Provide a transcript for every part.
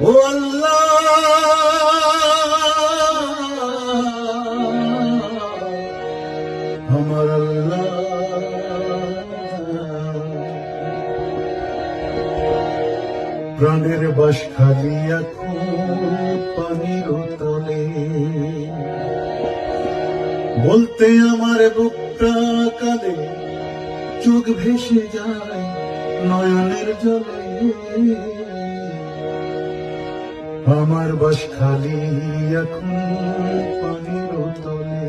ও আল্লাহ, আমার আল্লাহ, প্রাণের বাস খালি এখন পানির তলে, বলতে আমার বুকটা কাঁদে, চোখ ভেসে যায় নয়নের জলে। আমার বাস খালি এখন পানির তলে।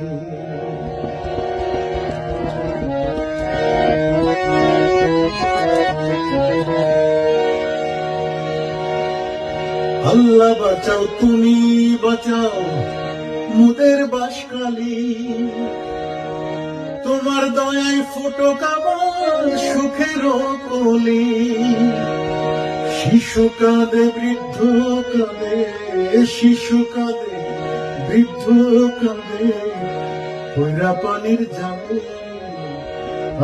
আল্লাহ বাঁচাও, তুমি বাঁচাও মুদের বাস খালি, তোমার দয়ায় ফুটো কাবার সুখের কলি। শিশু কাঁদে, বৃদ্ধ কাঁদে, শিশু কাঁদে, বৃদ্ধ কাঁদে, কইরা পানির যাবে।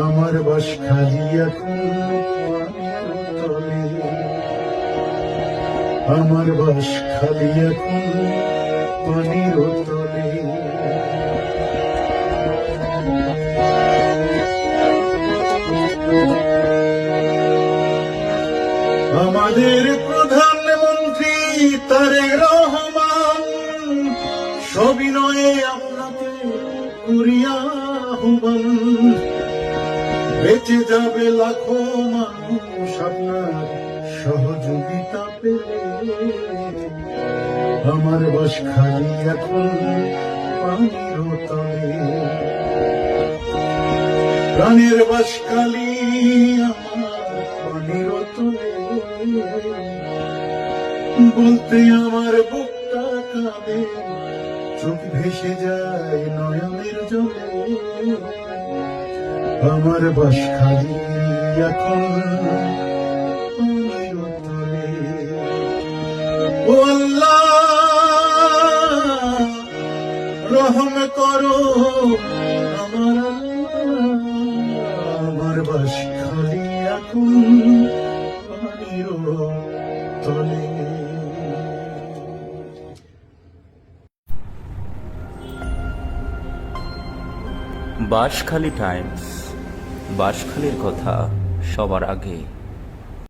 আমার বাস খালি এখন পানির তলে, আমার বাস খালি এখন পানির তলে। আমাদের প্রধানমন্ত্রী তারেক রহমান সবিনয়ে আপনাকে করিয়া আহ্বান, বেঁচে যাবে লাখো মানুষ আপনার সহযোগিতা পেলে। আমার বাস খালি এখন পানির তলে, প্রাণের বাস খালি আমার পানির তলে, বলতে আমার বুকটা কাঁদে, চোখ ভেসে যায় নয়নের জলে। আমার বাস খালি এখন পানির তলে। ও আল্লাহ, রহম করো আমার আল্লাহ, আমার বাস খালি এখন পানির তলে। বাঁশখালী টাইমস, বাঁশখালীর কথা সবার আগে।